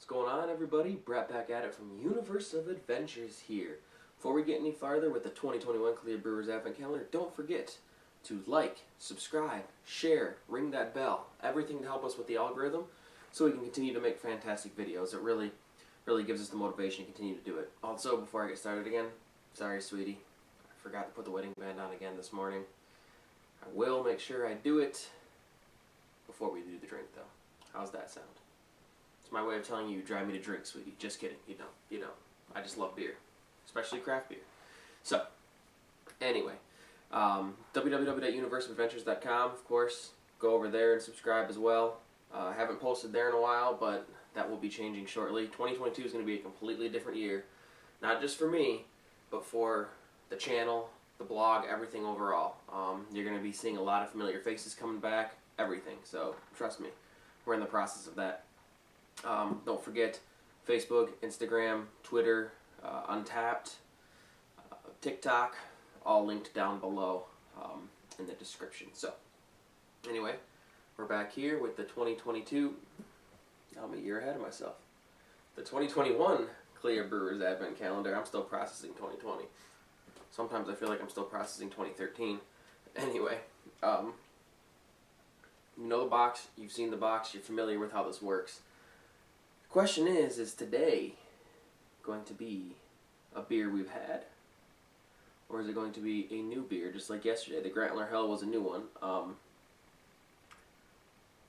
What's going on, everybody? Brett back at it from Universe of Adventures here. Before we get any farther with the 2021 KALEA Brewers Advent Calendar, don't forget to like, subscribe, share, ring that bell, everything to help us with the algorithm so we can continue to make fantastic videos. It really gives us the motivation to continue to do it. Also, before I get started again, sorry sweetie, I forgot to put the wedding band on again this morning. I will make sure I do it before we do the drink though. How's that sound? It's my way of telling you drive me to drink, sweetie. Just kidding. You don't. I just love beer, especially craft beer. So, anyway, www.universeofadventures.com, of course. Go over there and subscribe as well. I haven't posted there in a while, but that will be changing shortly. 2022 is going to be a completely different year, not just for me, but for the channel, the blog, everything overall. You're going to be seeing a lot of familiar faces coming back, everything. So, trust me, we're in the process of that. Don't forget Facebook, Instagram, Twitter, Untapped, TikTok, all linked down below in the description. So, anyway, we're back here with the 2022, I'm a year ahead of myself, the 2021 KALEA Brewers Advent Calendar. I'm still processing 2020. Sometimes I feel like I'm still processing 2013. Anyway, you know the box, you've seen the box, you're familiar with how this works. Question is today going to be a beer we've had? Or is it going to be a new beer, just like yesterday? The Grantler Hell was a new one.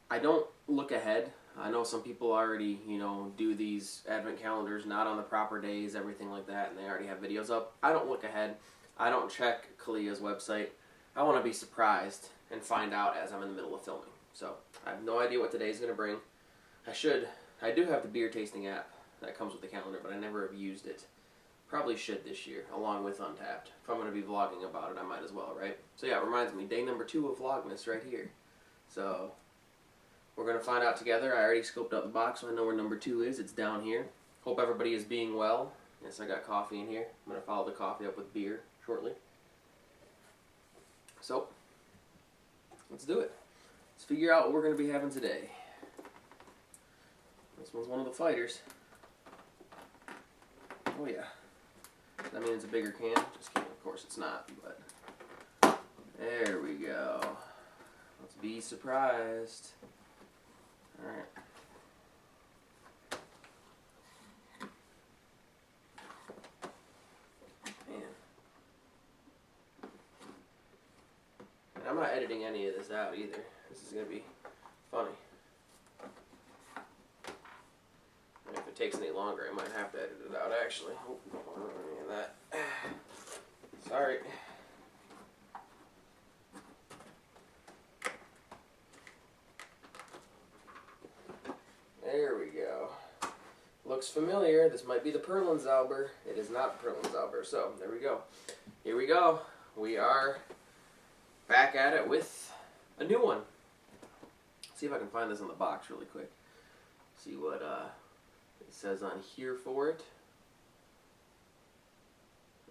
I don't look ahead. I know some people already, do these advent calendars not on the proper days, everything like that, and they already have videos up. I don't look ahead. I don't check KALEA's website. I want to be surprised and find out as I'm in the middle of filming. So, I have no idea what today's going to bring. I do have the beer tasting app that comes with the calendar, but I never have used it. Probably should this year, along with Untapped. If I'm going to be vlogging about it, I might as well, right? So yeah, it reminds me, day number 2 of Vlogmas right here. So, we're going to find out together. I already scoped out the box, so I know where number 2 is. It's down here. Hope everybody is being well. Yes, I got coffee in here. I'm going to follow the coffee up with beer shortly. So, let's do it. Let's figure out what we're going to be having today. This one's one of the fighters. Oh yeah. Does that mean it's a bigger can? Just kidding, of course it's not, but there we go. Let's be surprised. Alright. Man. And I'm not editing any of this out either. This is going to be funny. If it takes any longer, I might have to edit it out, actually. Oh, don't want any of that. Sorry. There we go. Looks familiar. This might be the Perlenzauber. It is not Perlenzauber. So, there we go. Here we go. We are back at it with a new one. Let's see if I can find this on the box really quick. See what, it says on here for it,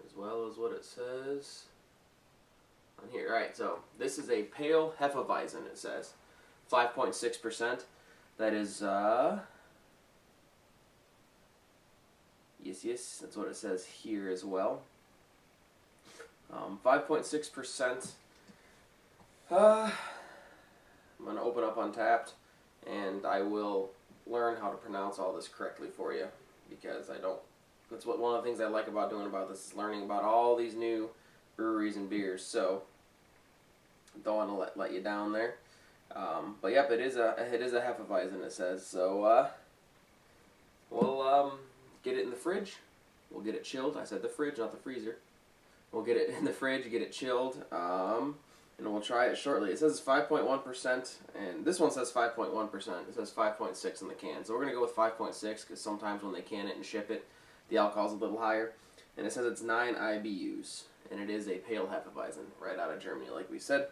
as well as what it says on here. Alright, so this is a Pale Hefeweizen, it says. 5.6%. That is, yes, that's what it says here as well. 5.6%. I'm going to open up Untapped, and I will learn how to pronounce all this correctly for you, because that's what one of the things I like about doing about this is learning about all these new breweries and beers. So don't want to let you down there. But yep, it is a Hefeweizen, it says. So we'll get it in the fridge. We'll get it chilled. I said the fridge, not the freezer. We'll get it in the fridge, get it chilled. And we'll try it shortly. It says 5.1%, and this one says 5.1%. It says 5.6 in the can. So we're going to go with 5.6, because sometimes when they can it and ship it, the alcohol's a little higher. And it says it's 9 IBUs, and it is a Pale Hefeweizen, right out of Germany, like we said.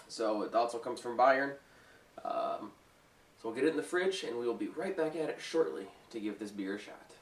So it also comes from Bayern. So we'll get it in the fridge, and we will be right back at it shortly to give this beer a shot.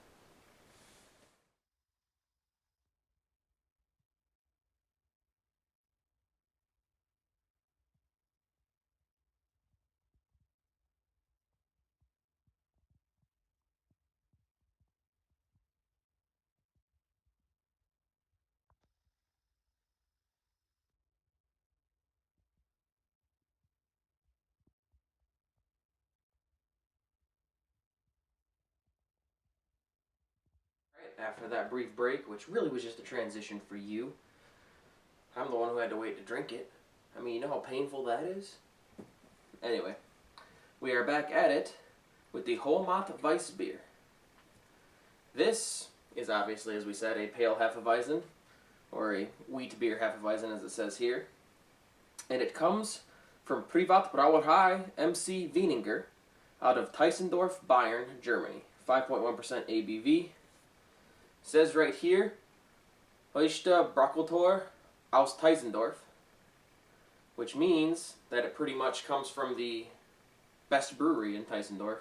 after that brief break, which really was just a transition for you. I'm the one who had to wait to drink it. I mean, you know how painful that is? Anyway, we are back at it with the Hoamat Weissbier. This is obviously, as we said, a pale Hefeweizen, or a wheat beer Hefeweizen as it says here. And it comes from Privatbrauerei M.C. Wieninger out of Teisendorf, Bayern, Germany. 5.1% ABV. Says right here, Höchster Braukultur aus Teisendorf, which means that it pretty much comes from the best brewery in Teisendorf.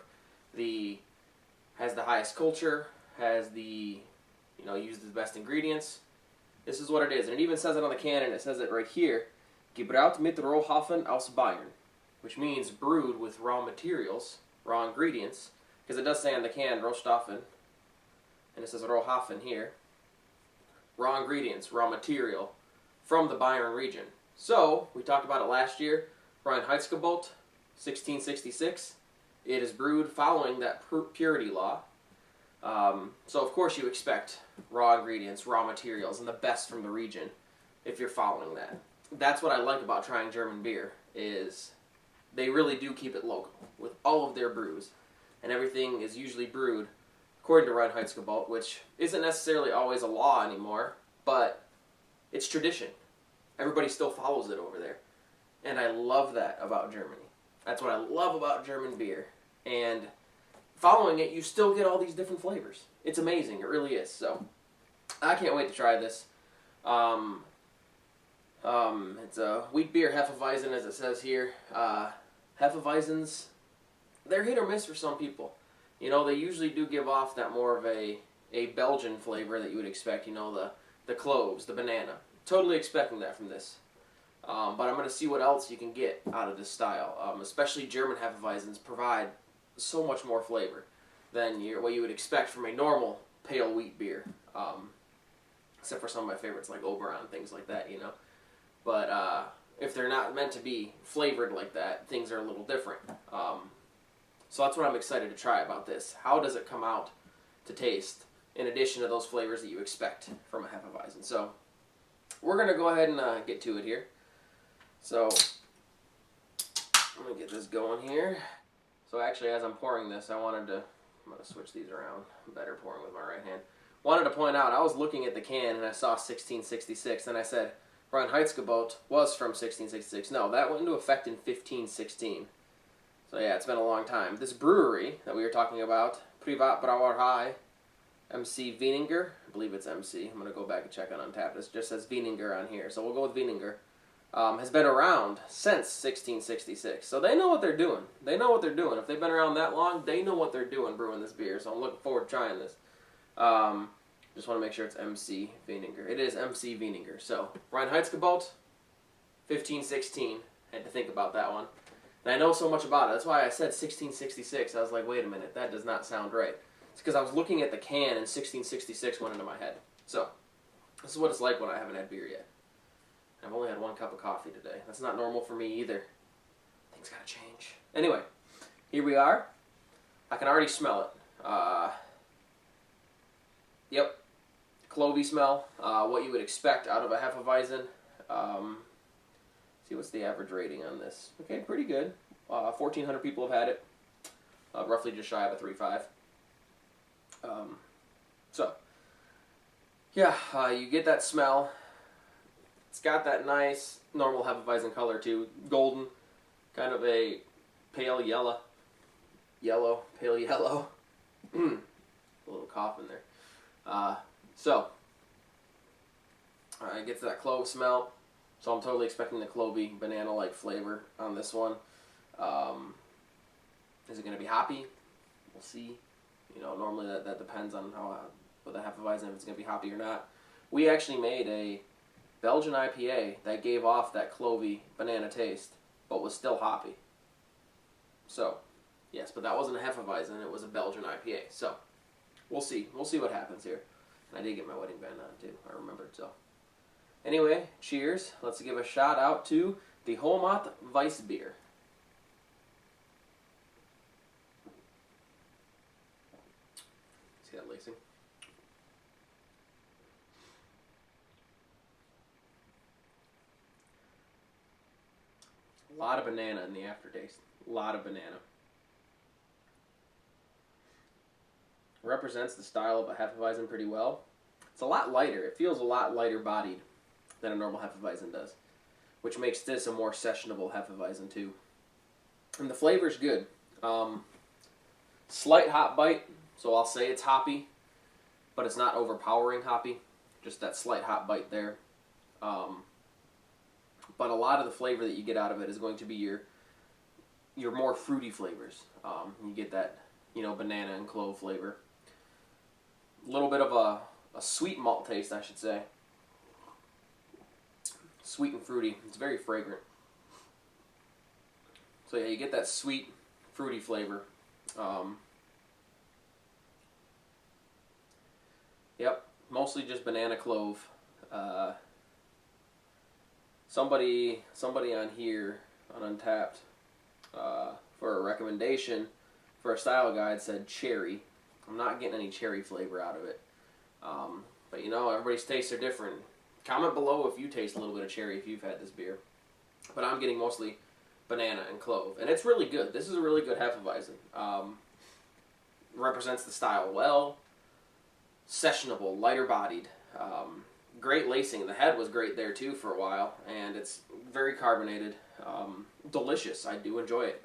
Has the highest culture, has the, used the best ingredients. This is what it is. And it even says it on the can, and it says it right here, Gebraut mit Rohhafen aus Bayern, which means brewed with raw materials, raw ingredients, because it does say on the can, Rohstoffen, and it says Rohhafen here. Raw ingredients, raw material, from the Bayern region. So, we talked about it last year, Reinheitsgebot, 1666. It is brewed following that purity law. So of course you expect raw ingredients, raw materials, and the best from the region if you're following that. That's what I like about trying German beer, is they really do keep it local with all of their brews. And everything is usually brewed according to Reinheitsgebot, which isn't necessarily always a law anymore, but it's tradition. Everybody still follows it over there. And I love that about Germany. That's what I love about German beer. And following it, you still get all these different flavors. It's amazing. It really is. So, I can't wait to try this. It's a wheat beer Hefeweizen, as it says here. Hefeweizens, they're hit or miss for some people. They usually do give off that more of a Belgian flavor that you would expect. The cloves, the banana. Totally expecting that from this. But I'm going to see what else you can get out of this style. Especially German Hefeweizens provide so much more flavor than what you would expect from a normal pale wheat beer. Except for some of my favorites like Oberon, things like that, But if they're not meant to be flavored like that, things are a little different. So that's what I'm excited to try about this. How does it come out to taste in addition to those flavors that you expect from a Hefeweizen? So we're going to go ahead and get to it here. So I'm going to get this going here. So actually, as I'm pouring this, I'm going to switch these around. I'm better pouring with my right hand. Wanted to point out, I was looking at the can and I saw 1666, and I said, Reinheitsgebot was from 1666. No, that went into effect in 1516. So yeah, it's been a long time. This brewery that we were talking about, Privatbrauerei M.C. Wieninger, I believe it's M.C. I'm going to go back and check on Untappd. It just says Wieninger on here, so we'll go with Wieninger. Has been around since 1666. So they know what they're doing. They know what they're doing. If they've been around that long, they know what they're doing brewing this beer. So I'm looking forward to trying this. Just want to make sure it's M.C. Wieninger. It is M.C. Wieninger. So, Reinheitsgebot, 1516. Had to think about that one. And I know so much about it. That's why I said 1666. I was like, wait a minute, that does not sound right. It's because I was looking at the can and 1666 went into my head. So, this is what it's like when I haven't had beer yet. I've only had 1 cup of coffee today. That's not normal for me either. Things gotta change. Anyway, here we are. I can already smell it. Yep. Clovey smell. What you would expect out of a Hefeweizen. See what's the average rating on this. Okay, pretty good. 1,400 people have had it. Roughly just shy of a 3.5. So, yeah, you get that smell. It's got that nice, normal Hefeweizen color too. Golden, kind of a pale yellow. Pale yellow. A little cough in there. It gets that clove smell. So I'm totally expecting the clovey, banana-like flavor on this one. Is it going to be hoppy? We'll see. Normally that depends on with the Hefeweizen, if it's going to be hoppy or not. We actually made a Belgian IPA that gave off that clovey banana taste, but was still hoppy. So, yes, but that wasn't a Hefeweizen, it was a Belgian IPA. So, we'll see. We'll see what happens here. And I did get my wedding band on too, I remembered, so. Anyway, cheers. Let's give a shout out to the Hoamat Weissbier. See that lacing? A lot of banana in the aftertaste. A lot of banana. Represents the style of a Hefeweizen pretty well. It's a lot lighter. It feels a lot lighter bodied than a normal Hefeweizen does, which makes this a more sessionable Hefeweizen too. And the flavor's good. Slight hop bite, so I'll say it's hoppy, but it's not overpowering hoppy. Just that slight hop bite there. But a lot of the flavor that you get out of it is going to be your more fruity flavors. You get that, banana and clove flavor. A little bit of a sweet malt taste, I should say. Sweet and fruity. It's very fragrant. So yeah, you get that sweet, fruity flavor. Yep, mostly just banana clove. Somebody on here on Untapped for a recommendation for a style guide said cherry. I'm not getting any cherry flavor out of it. But everybody's tastes are different. Comment below if you taste a little bit of cherry if you've had this beer. But I'm getting mostly banana and clove. And it's really good. This is a really good Hefeweizen. Represents the style well. Sessionable, lighter bodied. Great lacing. The head was great there too for a while. And it's very carbonated. Delicious. I do enjoy it.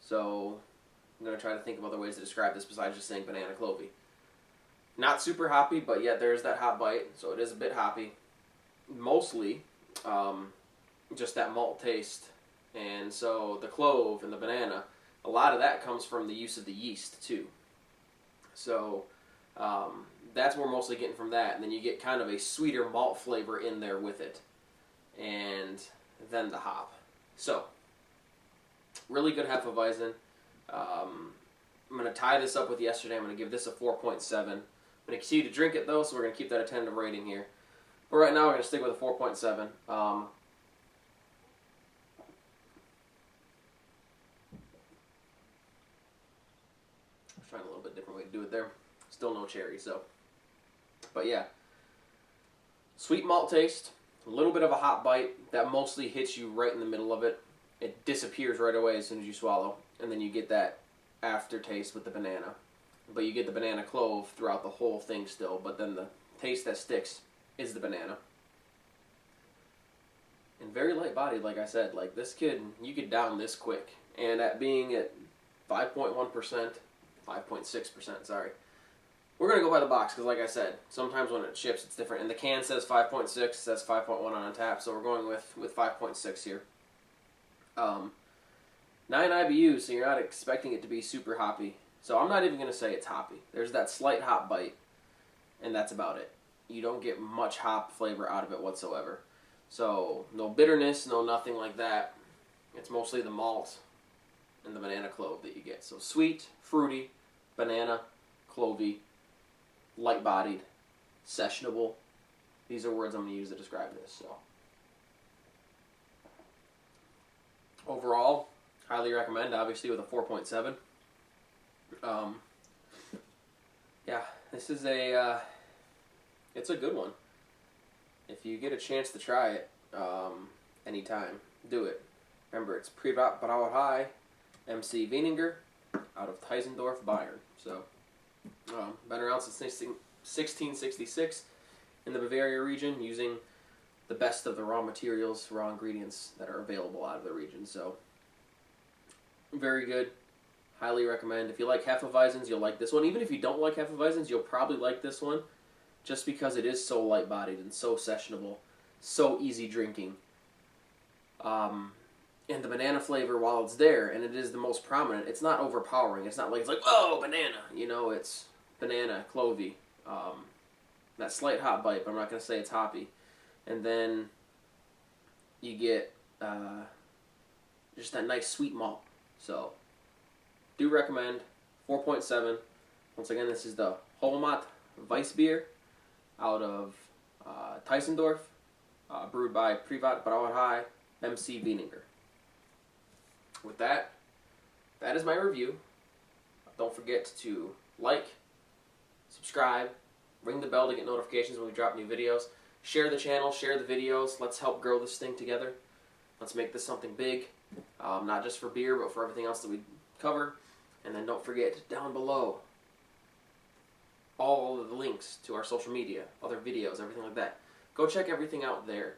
So I'm going to try to think of other ways to describe this besides just saying banana clovey. Not super hoppy, but yet there's that hop bite, so it is a bit hoppy. Mostly just that malt taste. And so the clove and the banana, a lot of that comes from the use of the yeast too. So that's what we're mostly getting from that. And then you get kind of a sweeter malt flavor in there with it. And then the hop. So, really good Hefeweizen. I'm going to tie this up with yesterday. I'm going to give this a 4.7. I'm going to continue to drink it though, so we're going to keep that a tentative rating here. But right now we're going to stick with a 4.7. Trying a little bit different way to do it there. Still no cherry, so. But yeah. Sweet malt taste. A little bit of a hot bite that mostly hits you right in the middle of it. It disappears right away as soon as you swallow. And then you get that aftertaste with the banana. But you get the banana clove throughout the whole thing still. But then the taste that sticks is the banana. And very light bodied, like I said. Like this kid, you could down this quick. And at being at 5.1%, 5.6%, sorry. We're going to go by the box because, like I said, sometimes when it ships, it's different. And the can says 5.6, says 5.1 on tap, so we're going with 5.6 here. 9 IBUs, so you're not expecting it to be super hoppy. So I'm not even going to say it's hoppy. There's that slight hop bite, and that's about it. You don't get much hop flavor out of it whatsoever. So no bitterness, no nothing like that. It's mostly the malt and the banana clove that you get. So sweet, fruity, banana, clovey, light-bodied, sessionable. These are words I'm going to use to describe this. So overall, highly recommend, obviously, with a 4.7. Yeah, this is it's a good one. If you get a chance to try it anytime, do it. Remember, it's Privatbrauerei M.C. Wieninger out of Teisendorf, Bayern. So, been around since 1666 in the Bavaria region, using the best of the raw materials, raw ingredients that are available out of the region. So, very good. Highly recommend. If you like Hefeweizens, you'll like this one. Even if you don't like Hefeweizens, you'll probably like this one, just because it is so light-bodied and so sessionable, so easy drinking. And the banana flavor, while it's there, and it is the most prominent, it's not overpowering. It's not like, it's like, oh, banana. It's banana, clovey. That slight hop bite, but I'm not going to say it's hoppy. And then you get just that nice sweet malt. So, do recommend. 4.7. Once again, this is the Hoamat Weissbier out of Teisendorf, brewed by Privatbrauerei M.C. Wieninger. With that, that is my review. Don't forget to like, subscribe, ring the bell to get notifications when we drop new videos. Share the channel, share the videos. Let's help grow this thing together. Let's make this something big, not just for beer, but for everything else that we cover. And then don't forget, down below, all of the links to our social media, other videos, everything like that. Go check everything out there.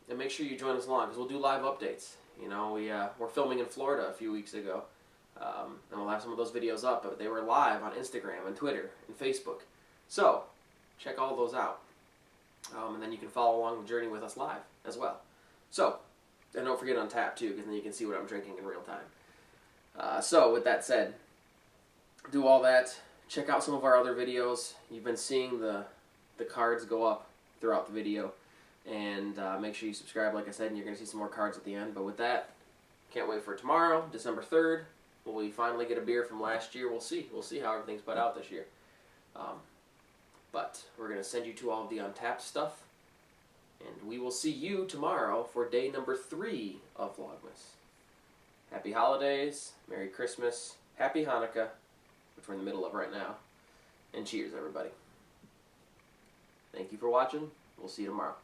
And make sure you join us along, because we'll do live updates. You know, we're filming in Florida a few weeks ago. And we'll have some of those videos up, but they were live on Instagram and Twitter and Facebook. So, check all those out. And then you can follow along the journey with us live as well. So, and don't forget on tap too, because then you can see what I'm drinking in real time. So, with that said, do all that. Check out some of our other videos. You've been seeing the cards go up throughout the video. And make sure you subscribe, like I said, and you're going to see some more cards at the end. But with that, can't wait for tomorrow, December 3rd. Will we finally get a beer from last year? We'll see. We'll see how everything's put out this year. But we're going to send you to all of the Untapped stuff. And we will see you tomorrow for day number 3 of Vlogmas. Happy holidays, Merry Christmas, Happy Hanukkah, which we're in the middle of right now. And cheers, everybody. Thank you for watching. We'll see you tomorrow.